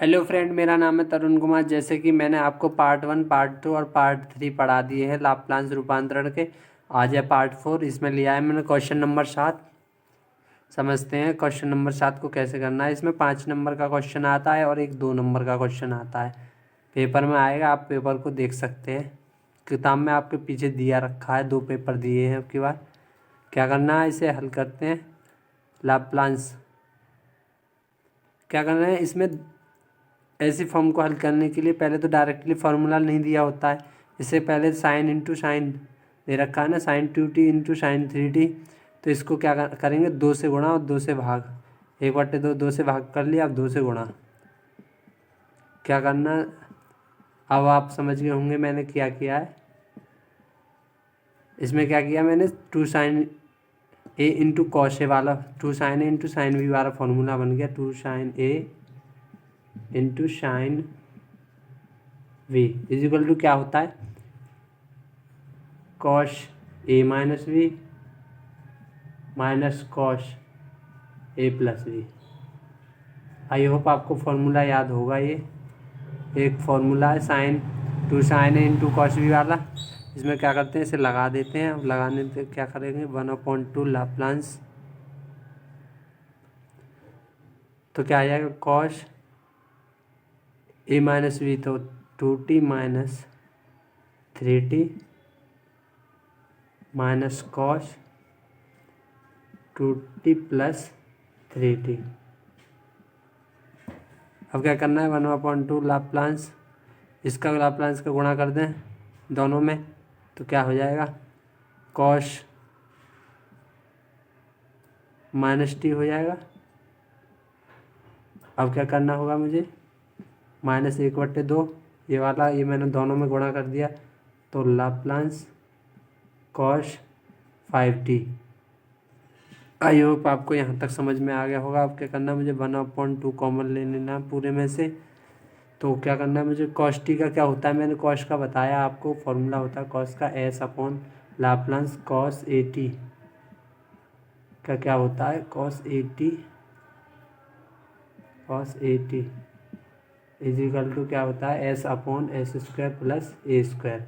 Hello friend, मेरा नाम है तरुण कुमार। जैसे कि मैंने आपको पार्ट 1, पार्ट 2 और पार्ट 3 पढ़ा दिए हैं लाप्लास रूपांतरण के। आज है पार्ट 4। इसमें लिया है मैंने क्वेश्चन नंबर 7। समझते हैं क्वेश्चन नंबर 7 को कैसे करना है। इसमें 5 नंबर का क्वेश्चन आता है और एक 2 नंबर का क्वेश्चन आता है। पेपर में आएगा, आप पेपर को देख सकते हैं। किताब में आपके पीछे दिया रखा है, 2 पेपर दिए हैं। अब की बार क्या करना है, इसे हल करते हैं। लाप्लास क्या करना है, इसमें ऐसी फॉर्म को हल करने के लिए पहले तो डायरेक्टली फार्मूला नहीं दिया होता है। इससे पहले साइन इंटू साइन दे रखा है ना, sign 2t into sine 3t। तो इसको क्या करेंगे, 2 से गुणा और 2 से भाग। 1/2 2 से भाग कर लिया, अब 2 से गुणा। क्या करना, अब आप समझ गए होंगे मैंने क्या किया है। इसमें क्या किया मैंने, 2 sine A into cos A वाला, 2 sine A into sine B वाला फॉर्मूला बन गया। 2 sine A into sine B is equal to क्या होता है, cos A minus B minus cos A plus B. I hope आपको फॉर्मूला याद होगा। ये एक फॉर्मूला है sine 2 sine A into cos B वाला। इसमें क्या करते हैं, इसे लगा देते हैं। अब लगाने से क्या करेंगे, 1/2 लाप्लास। तो क्या आ जाएगा, कॉश ए माइनस वी तो 2t minus 3t minus cos 2t plus 3t। अब क्या करना है, 1/2 लाप्लास, इसका लाप्लास का गुणा कर दें दोनों में, तो क्या हो जाएगा, कॉस माइनस टी हो जाएगा। अब क्या करना होगा मुझे, -1/2 ये वाला, ये मैंने दोनों में गुणा कर दिया, तो लाप्लास कॉस 5t। आई होप आपको यहाँ तक समझ में आ गया होगा। अब क्या करना है, मुझे 1/2 कॉमन ले लेना पूरे में से। तो क्या करना है मुझे, कॉस टी का क्या होता है, मैंने कॉस का बताया आपको। फॉर्मूला होता है कॉस का, s/, Laplace cos A T का क्या होता है, cos A T is equal to क्या होता है, s/s² प्लस a²।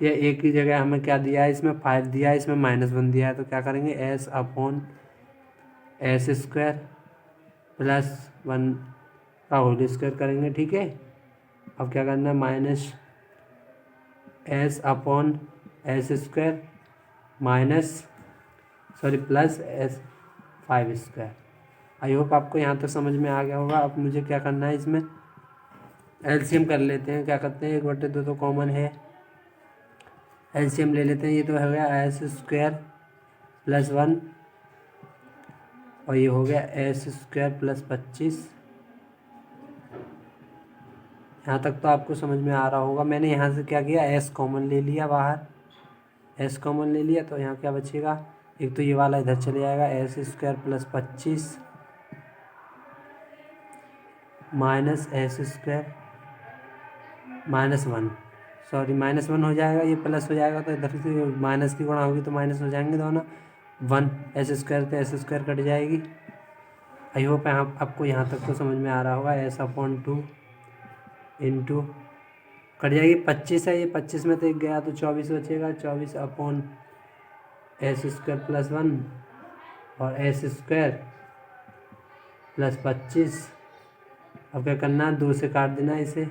ये एक ही जगह हमें क्या दिया है, इसमें 5 दिया है, इसमें -1 दिया है। तो क्या करेंगे, s/s² प्लस 1 का होल स्क्वायर करेंगे, ठीक है। अब क्या करना है, -s/s² प्लस s5²। आई होप आपको यहाँ तक समझ में आ गया होगा। अब मुझे क्या करना है, इसमें एलसीएम कर लेते हैं। क्या करते हैं, 1/2 तो कॉमन है, एलसीएम ले लेते हैं। ये तो हो गया s² प्लस 1 और ये हो गया s² प्लस 25। यहाँ तक तो आपको समझ में आ रहा होगा। मैंने यहाँ से क्या किया, s कॉमन ले लिया बाहर, s कॉमन ले लिया, तो यहाँ क्या बचेगा, एक तो ये वाला इधर चले जाएगा, s² plus 25 minus s² -1, sorry -1 हो जाएगा, ये प्लस हो जाएगा, तो इधर से माइनस की गुणा होगी तो माइनस हो जाएंगे दोनों। 1 s² तो s² कट जाएगी। आई होप आपको यहाँ तक तो समझ में आ रहा होगा। s/2 इंटू कट जाएगी, 25 है, ये 25 में तो एक गया तो 24 बचेगा। 24/s² प्लस 1 और s² प्लस 25। अब क्या करना है, 2 से काट देना इसे।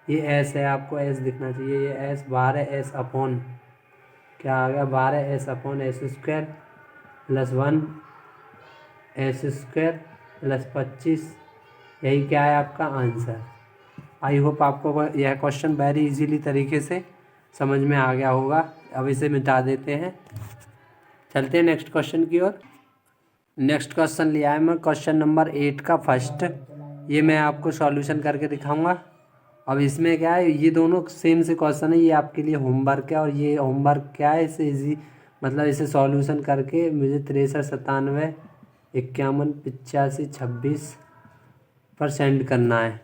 ये s है, आपको s दिखना चाहिए, ये s बाहर है, s अपॉन क्या आ गया, 12s/s² प्लस 1 s² प्लस 25। यही क्या है आपका आंसर। आई होप आपको यह क्वेश्चन वेरी इजीली तरीके से समझ में आ गया होगा। अब इसे मिटा देते हैं, चलते हैं नेक्स्ट क्वेश्चन की ओर। नेक्स्ट क्वेश्चन लिया है मैं क्वेश्चन नंबर 8 का फर्स्ट। ये मैं आपको सॉल्यूशन करके दिखाऊंगा। अब इसमें क्या है, ये दोनों सेम से क्वेश्चन है, ये आपके लिए होमवर्क है और ये होमवर्क क्या है, इसे इजी मतलब इसे सॉल्यूशन करके मुझे 63 97 51 85 26 पर सेंड करना है।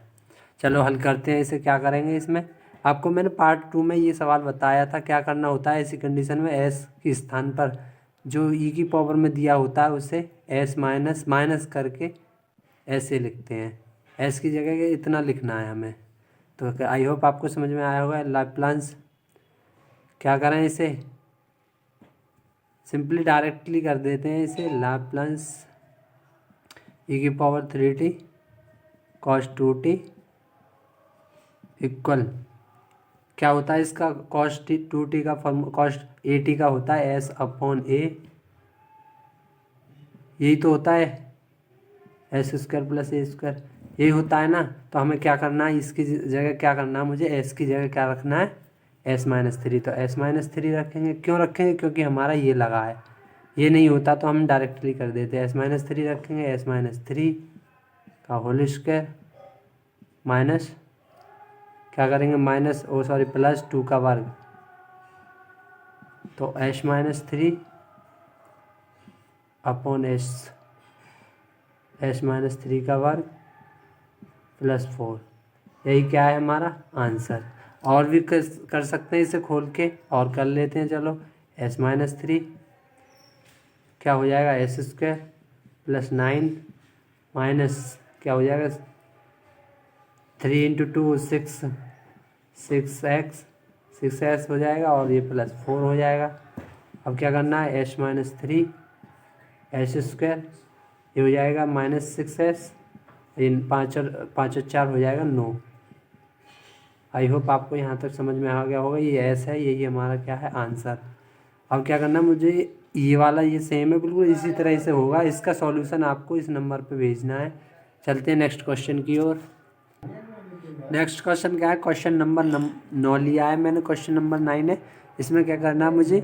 चलो हल करते हैं इसे। क्या करेंगे, इसमें आपको मैंने पार्ट 2 में ये सवाल बताया था क्या करना होता है ऐसी कंडीशन में। s के स्थान पर जो e की पावर में दिया होता है उसे s माइनस करके ऐसे लिखते हैं, एस की जगह इतना लिखना है हमें। तो आई होप आपको समझ में आया होगा। लाप्लास क्या करें, इसे सिंपली डायरेक्टली कर देते हैं इसे। Laplace e⁻3t cos 2t equal क्या होता है इसका, cos 2t का फॉर्म cos at का होता है s/a, यही तो होता है s² + a², यही होता है ना। तो हमें क्या करना है, इसकी जगह क्या करना है, मुझे s की जगह क्या रखना है, s-3। तो s-3 रखेंगे, क्यों रखेंगे, क्योंकि हमारा ये लगा है। ये नहीं होता तो हम डायरेक्टली कर देते, s-3 रखेंगे। s-3 का होल स्क्वायर माइनस क्या करेंगे, +2 का वर्ग। तो s-3 अपॉन s-3 का वर्ग +4, यही क्या है हमारा आंसर। और भी कर सकते हैं इसे खोल के, और कर लेते हैं। चलो s-3 क्या हो जाएगा, s² + 9 माइनस क्या हो जाएगा, 3 × 2 6x हो जाएगा, और ये +4 हो जाएगा। अब क्या करना है, s-3 s², ये हो जाएगा -6s, इन 5 और 4 हो जाएगा 9। आई होप आपको यहाँ तक समझ में आ गया होगा। ये s है, यही हमारा क्या है आंसर। अब क्या करना है, मुझे ये वाला ये सेम है, बिल्कुल इसी तरह से होगा। इसका सॉल्यूशन आपको इस नंबर पे भेजना है। चलते हैं नेक्स्ट क्वेश्चन की ओर। नेक्स्ट क्वेश्चन क्या है, क्वेश्चन नंबर 9 लिया है मैंने, क्वेश्चन नंबर 9 है। इसमें क्या करना है, मुझे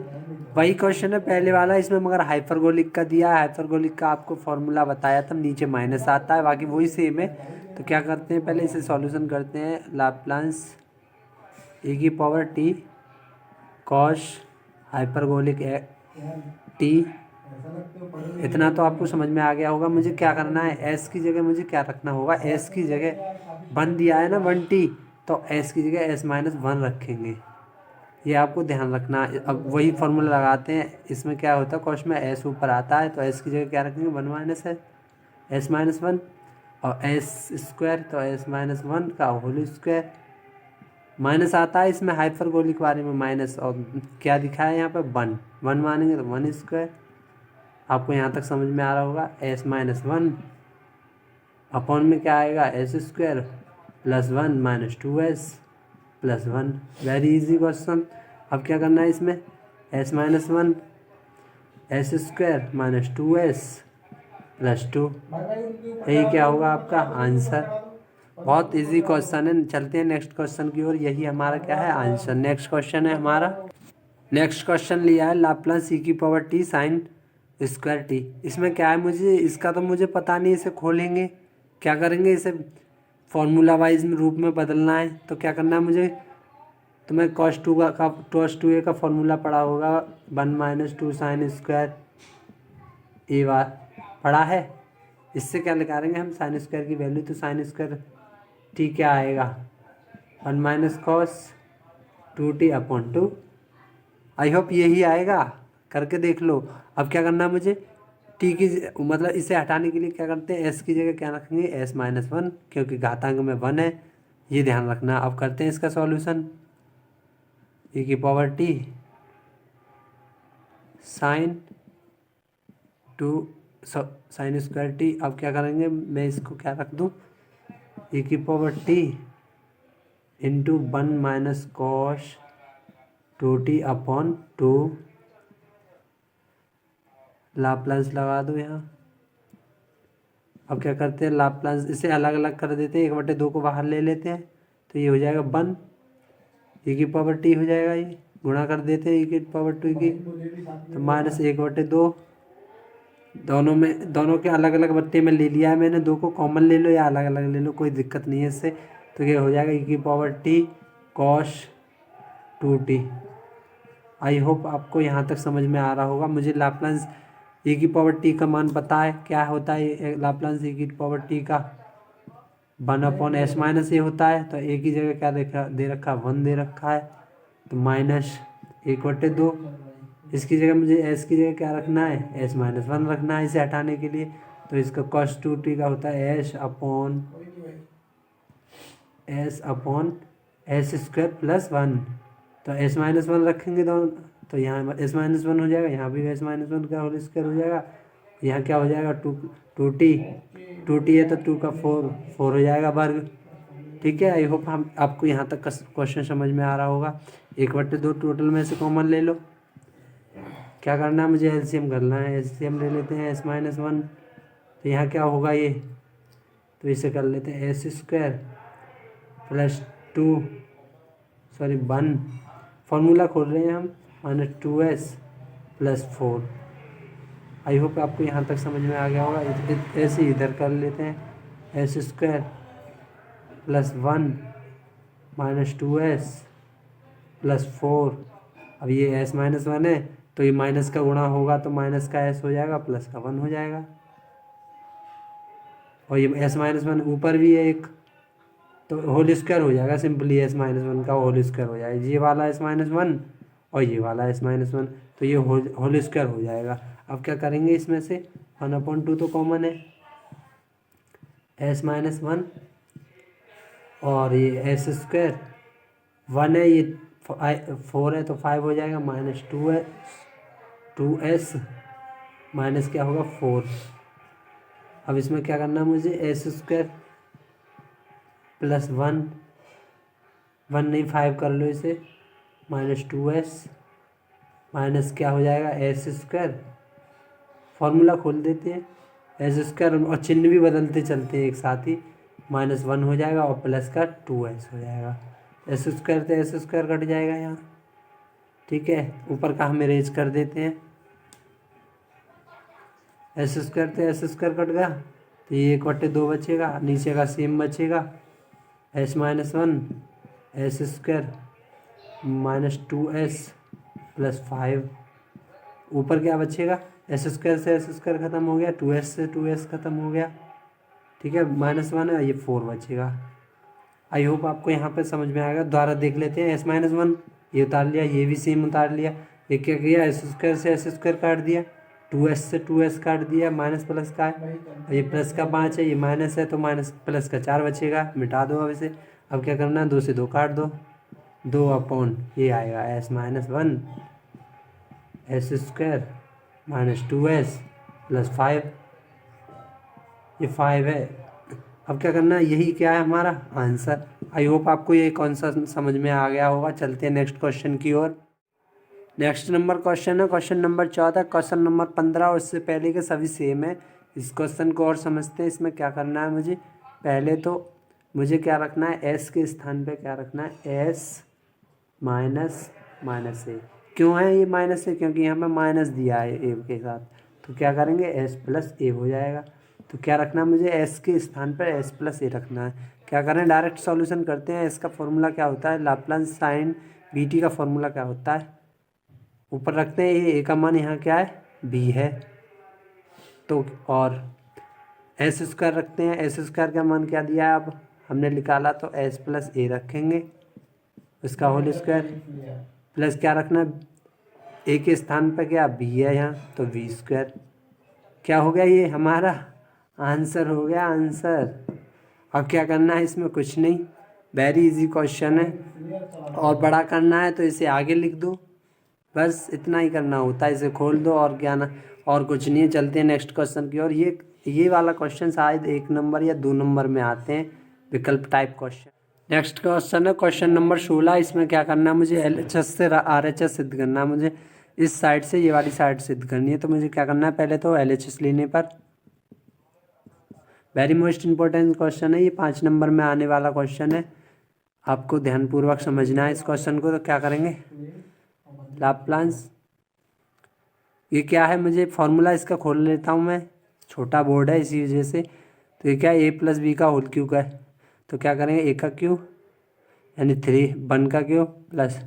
वही क्वेश्चन है पहले वाला, इसमें मगर हाइपरबोलिक का दिया है। हाइपरबोलिक का आपको फॉर्मूला बताया था, नीचे माइनस आता है, बाकी वही सेम है। तो क्या करते हैं, पहले इसे सॉल्यूशन करते हैं। Laplace e⁻t cos hyperbolic t, इतना तो आपको समझ में आ गया होगा। मुझे क्या करना है, s की जगह मुझे क्या रखना होगा, s की जगह 1 दिया है ना, 1t, तो s की जगह s-1 रखेंगे, ये आपको ध्यान रखना। अब वही फॉर्मूला लगाते हैं। इसमें क्या होता है, कॉस्ट में s ऊपर आता है, तो s की जगह क्या रखेंगे, 1 - s-1, और s² तो s-1 का होल स्क्वायर, माइनस आता है इसमें हाइपरबोलिक बारे में माइनस, और क्या दिखा है यहाँ पे 1 मानेंगे तो 1²। आपको यहाँ तक समझ में आ रहा होगा। s-1 अपॉन में क्या आएगा, s² + 1 - 2s + 1। Very easy question. अब क्या करना है इसमें, s-1 s² - 2s + 2, यही क्या होगा आपका आंसर। बहुत इजी क्वेश्चन है। चलते हैं नेक्स्ट क्वेश्चन की ओर, यही हमारा क्या है आंसर। नेक्स्ट क्वेश्चन है हमारा, नेक्स्ट क्वेश्चन लिया है लाप्लास e⁻t sin²t। इसमें क्या है, मुझे इसका तो मुझे पता नहीं, इसे खोलेंगे क्या करेंगे, इसे फॉर्मूला वाइज रूप में बदलना है। तो क्या करना है मुझे, तो मैं cos 2a का फॉर्मूला पढ़ा होगा, 1 - 2 sin² ए बार पढ़ा है। इससे क्या निकालेंगे हम, sin² की वैल्यू, तो sin²t क्या आएगा, 1 - cos 2t/2। आई होप यही आएगा, करके देख लो। अब क्या करना है मुझे, टी की मतलब इसे हटाने के लिए क्या करते हैं, s की जगह क्या रखेंगे, s-1, क्योंकि घातांक में 1 है, ये ध्यान रखना। अब करते हैं इसका सॉल्यूशन, e⁻t sin²t। अब क्या करेंगे, मैं इसको क्या रख दूँ, e⁻t × 1 - cos 2t/2, लाप्लास लगा दो यहाँ। अब क्या करते हैं, लाप्लास इसे अलग अलग कर देते हैं, 1/2 को बाहर ले लेते हैं, तो ये हो जाएगा 1, e⁻t हो जाएगा, ये गुणा कर देते हैं e⁻t की, तो -1/2, दोनों के अलग अलग बट्टे में ले लिया है मैंने, 2 को कॉमन ले लो या अलग अलग ले लो, कोई दिक्कत नहीं है इससे। तो ये हो जाएगा e⁻t cos 2t। आई होप आपको यहाँ तक समझ में आ रहा होगा। मुझे लाप्लास e⁻t का मान पता है, क्या होता है लाप्लास e⁻t का, 1/s-a होता है। तो a की जगह क्या दे रखा है, 1 दे रखा है, तो -1/2। इसकी जगह मुझे s की जगह क्या रखना है, s-1 रखना है इसे हटाने के लिए। तो इसका cos 2t का होता है s/, S upon S square plus one. तो एस माइनस वन रखेंगे तो यहाँ एस माइनस वन हो जाएगा, यहाँ भी एस माइनस वन का होल स्क्वायर हो जाएगा। यहाँ क्या हो जाएगा, टू टी है तो टू का फोर हो जाएगा वर्ग। ठीक है, आई होप हम आपको यहाँ तक का क्वेश्चन समझ में आ रहा होगा। 1/2 टोटल में से कॉमन ले लो। क्या करना है, मुझे एलसीएम करना है। एलसीएम ले लेते हैं एस माइनस वन, तो यहाँ क्या होगा ये, तो इसे कर लेते हैं S square plus one, formula खोल रहे हैं हम, -2s प्लस 4। आई होप आपको यहाँ तक समझ में आ गया होगा। ऐसे इधर कर लेते हैं S square plus 1 -2s plus 4। अब ये एस माइनस वन है तो ये माइनस का गुणा होगा तो माइनस का एस हो जाएगा, प्लस का 1 हो जाएगा। और ये एस माइनस वन ऊपर भी है एक, तो होल स्क्वायर हो जाएगा सिंपली, एस माइनस वन का होल स्क्वायर हो जाएगा। ये वाला एस माइनस वन और ये वाला एस माइनस वन, तो ये होल स्क्वायर हो जाएगा। अब क्या करेंगे, इसमें से 1/2 तो कॉमन है, एस माइनस वन और ये एस स्क्वायर, 1 है, ये 4 है तो 5 हो जाएगा, -2s माइनस क्या होगा 4। अब इसमें क्या करना है मुझे, एस स्क्वायर प्लस 1 नहीं 5 कर लो इसे, -2s माइनस क्या हो जाएगा एस स्क्वायर। फॉर्मूला खोल देते हैं, एस स्क्वायर और चिन्ह भी बदलते चलते हैं एक साथ ही, -1 हो जाएगा और प्लस का 2s हो जाएगा। एस स्क्वायर तो एस स्क्वायर कट जाएगा यहाँ। ठीक है, ऊपर का हम इरेज कर देते हैं, एस स्क्वायर तो एस स्क्वायर कट गया, तो ये 1/2 बचेगा, नीचे का सेम बचेगा, S minus one S square -2s plus 5। ऊपर क्या बचेगा, एस स्क्वायर से एस स्क्वायर खत्म हो गया, 2s से 2s खत्म हो गया। ठीक है, -1 है, ये 4 बचेगा। आई होप आपको यहाँ पे समझ में आएगा। दोबारा देख लेते हैं, एस माइनस वन ये उतार लिया, ये भी सेम उतार लिया, ये क्या किया, एस स्क्वायर से एस स्क्वायर काट दिया, 2s से 2s काट दिया, माइनस प्लस का है, ये प्लस का 5 है, ये माइनस है तो माइनस प्लस का 4 बचेगा, मिटा दो अब इसे। अब क्या करना है, 2 से 2 काट दो, 2 अपॉन ये आएगा S minus one S square -2s plus 5, ये 5 है। अब क्या करना है, यही क्या है हमारा आंसर। आई होप आपको ये कौन सा समझ में आ गया होगा। चलते हैं नेक्स्ट क्वेश्चन की ओर। नेक्स्ट नंबर क्वेश्चन है क्वेश्चन नंबर 14, क्वेश्चन नंबर 15 और इससे पहले के सभी सेम है। इस क्वेश्चन को और समझते हैं। इसमें क्या करना है मुझे, पहले तो मुझे क्या रखना है, एस के स्थान पे क्या रखना है, एस माइनस ए। क्यों है ये माइनस ए, क्योंकि यहाँ पे माइनस दिया है ए के साथ, तो क्या करेंगे एस प्लस ए हो जाएगा। तो क्या रखना है मुझे, एस के स्थान पर एस प्लस ए रखना है। क्या करें, डायरेक्ट सॉल्यूशन करते हैं। इसका फॉर्मूला क्या होता है, लाप्लास साइन बी टी का फॉर्मूला क्या होता है, ऊपर रखते हैं, ये ए का मान यहाँ क्या है, बी है, तो और एस स्क्वायर रखते हैं, एस स्क्वायर का मान क्या दिया है अब हमने निकाला, तो एस प्लस ए रखेंगे, इसका होल स्क्वायर प्लस क्या रखना है, ए के स्थान पर क्या बी है यहाँ, तो वी स्क्वायर। क्या हो गया, ये हमारा आंसर हो गया आंसर। अब क्या करना है, इसमें कुछ नहीं, वेरी इजी क्वेश्चन है। और बड़ा करना है तो इसे आगे लिख दो, बस इतना ही करना होता है, इसे खोल दो और क्या ना, और कुछ नहीं है। चलते हैं नेक्स्ट क्वेश्चन की और ये वाला क्वेश्चन शायद 1 नंबर या 2 नंबर में आते हैं, विकल्प टाइप क्वेश्चन। नेक्स्ट क्वेश्चन है क्वेश्चन नंबर 16। इसमें क्या करना है मुझे, LHS से RHS सिद्ध करना है मुझे, इस साइड से ये वाली साइड सिद्ध करनी है। तो मुझे क्या करना है, पहले तो LHS लेने पर, वेरी मोस्ट इम्पोर्टेंट क्वेश्चन है ये, 5 नंबर में आने वाला क्वेश्चन है, आपको ध्यानपूर्वक समझना है इस क्वेश्चन को। तो क्या करेंगे, लाप्लास, ये क्या है, मुझे फॉर्मूला इसका खोल लेता हूँ मैं, छोटा बोर्ड है इसी वजह से। तो ये क्या है, ए प्लस बी का होल क्यूब है, तो क्या करेंगे, ए का क्यूब यानी 1 का क्यूब प्लस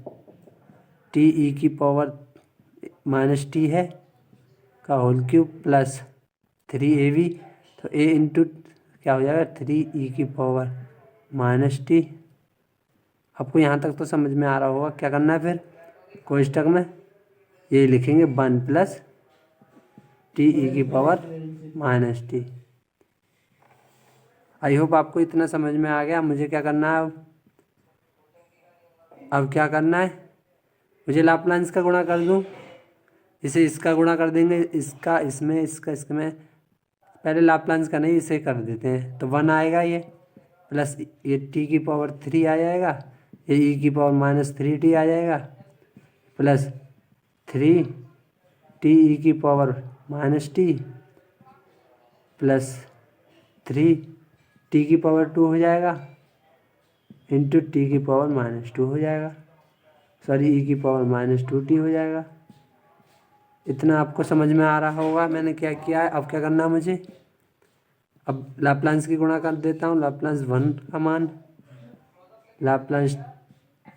टी ई की पावर -t है का होल क्यूब प्लस 3ab, तो a इंटू क्या हो जाएगा, 3e की पावर -t। आपको यहाँ तक तो समझ में आ रहा होगा। क्या करना है फिर, कोष्टक में ये लिखेंगे 1 प्लस टी ई की पावर -t। आई होप आपको इतना समझ में आ गया। मुझे क्या करना है अब क्या करना है, मुझे लाप्लांस का गुणा कर दूं, इसे इसका गुणा कर देंगे, इसका इसमें, इसका इसमें, पहले लाप्लांस का नहीं इसे कर देते हैं। तो 1 आएगा ये, प्लस ये t की पावर 3 आ जाएगा, ये e की पावर -3t आ जाएगा, प्लस 3t e की पावर -t प्लस 3t की पावर 2 हो जाएगा इंटू t की पावर -2 हो जाएगा, सॉरी e की पावर -2t हो जाएगा। इतना आपको समझ में आ रहा होगा मैंने क्या किया है। अब क्या करना है मुझे, अब लाप्लांस की गुणा कर देता हूँ। लाप्लांस 1 का मान, लाप्लांस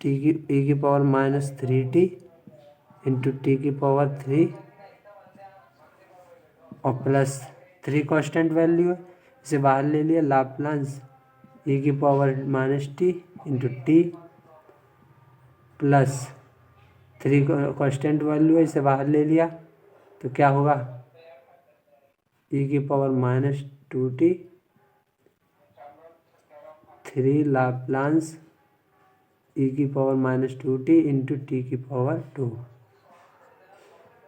t की e की पावर -3t इंटू t की पावर 3 और प्लस 3 कांस्टेंट वैल्यू है, इसे बाहर ले लिया। लाप्लांस e की power -t into t plus 3 constant value है, इसे बाहर ले लिया। तो क्या होगा, e की पावर -2t 3 लाप्लांस e की पावर -2t इंटू t की पावर 2।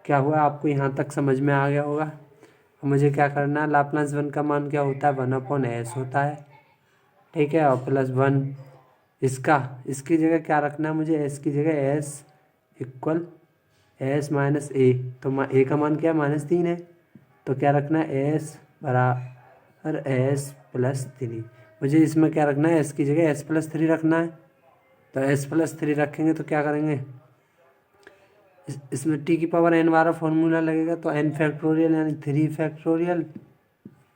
क्या हुआ, आपको यहाँ तक समझ में आ गया होगा। अब मुझे क्या करना है, लाप्लांस 1 का मान क्या होता है, 1/s होता है, ठीक है। और प्लस 1 इसकी जगह क्या रखना है मुझे, s की जगह s equal s minus a। तो a का मान क्या है, -3 है, तो क्या रखना है, s बराबर s प्लस 3। मुझे इसमें क्या रखना है, s की जगह s प्लस 3 रखना है। तो s प्लस 3 रखेंगे तो क्या करेंगे, इसमें t की पावर n वाला फॉर्मूला लगेगा, तो n फैक्टोरियल यानी 3 फैक्टोरियल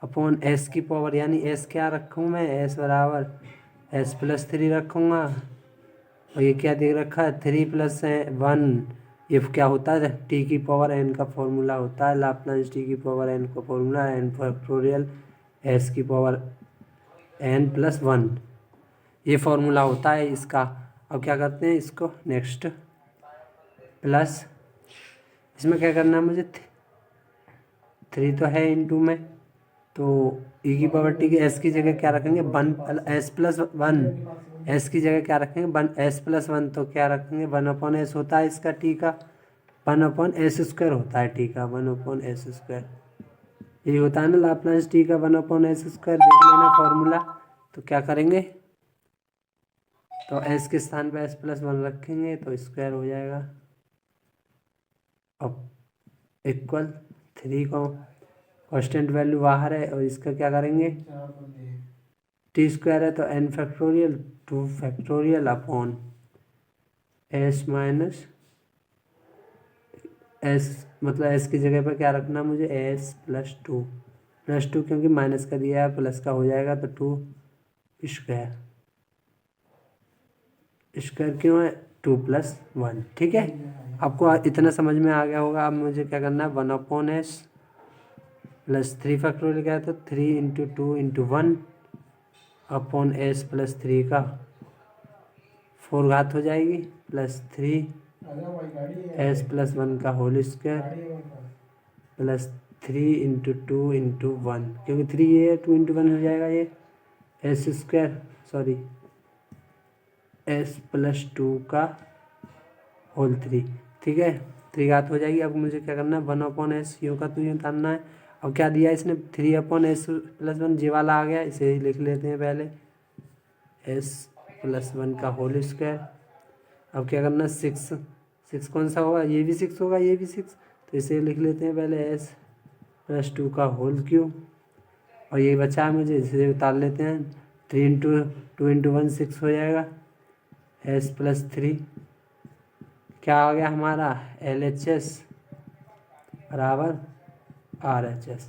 अपॉन s की पावर, यानी s क्या रखूँ मैं, s बराबर s प्लस 3 रखूँगा। और ये क्या दे रखा है, 3 + 1, ये क्या होता है, t की पावर n का फॉर्मूला होता है, लाप्लांस t की पावर n का फॉर्मूला n फैक्टोरियल s की पावर n + 1, ये फॉर्मूला होता है इसका। अब क्या करते हैं इसको, नेक्स्ट प्लस, इसमें क्या करना है मुझे, 3 तो है इंटू में, तो e की पावर t की s की जगह क्या रखेंगे, 1 s प्लस 1, s की जगह क्या रखेंगे, 1 s प्लस 1, तो क्या रखेंगे, 1/s होता है इसका t का, 1/s² होता है t का, 1/s², ये होता है ना लाप्लांस t का 1/s², देख लेना फॉर्मूला। तो क्या करेंगे, तो s के स्थान पे s प्लस 1 रखेंगे तो स्क्वायर हो जाएगा। अब इक्वल 3 को कांस्टेंट वैल्यू बाहर है, और इसका क्या करेंगे, t² है तो n factorial 2 factorial upon s minus s, मतलब s की जगह पर क्या रखना मुझे, s प्लस 2 क्योंकि माइनस का दिया है, प्लस का हो जाएगा, तो 2 स्क्वायर क्यों है, 2 + 1, ठीक है। आपको इतना समझ में आ गया होगा। अब मुझे क्या करना है, 1/s प्लस 3 फैक्टोरियल क्या है, तो 3 × 2 × 1 अपॉन s प्लस 3 का 4 घात हो जाएगी, प्लस 3 s प्लस 1 का होल स्क्वायर प्लस 3 × 2 × 1, क्योंकि 3 ये 2 × 1 हो जाएगा, ये s प्लस 2 का होल 3, ठीक है, 3 घात हो जाएगी। अब मुझे क्या करना है, 1/s यूँ का तो यूँ उतारना है। अब क्या दिया इसने, 3/s प्लस 1 जे वाला आ गया, इसे ही लिख लेते हैं पहले, s प्लस 1 का होल स्क्वायर। अब क्या करना, 6 कौन सा होगा, ये भी 6 होगा, ये भी 6, तो इसे लिख लेते हैं पहले, s प्लस 2 का होल क्यूब, और ये बचा है मुझे, इसे उतार लेते हैं, 3 × 2 × 1 6 हो जाएगा, s प्लस 3 क्या आ गया हमारा, LHS बराबर RHS।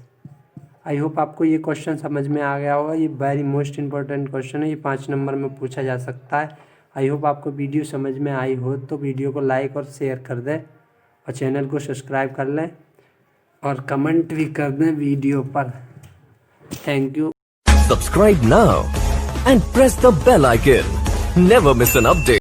आई होप आपको ये क्वेश्चन समझ में आ गया होगा। ये वेरी मोस्ट इम्पोर्टेंट क्वेश्चन है, ये 5 नंबर में पूछा जा सकता है। आई होप आपको वीडियो समझ में आई हो तो वीडियो को लाइक और शेयर कर दें, और चैनल को सब्सक्राइब कर लें, और कमेंट भी कर दें वीडियो पर। Thank you. Subscribe now and press the bell icon. Never miss an update.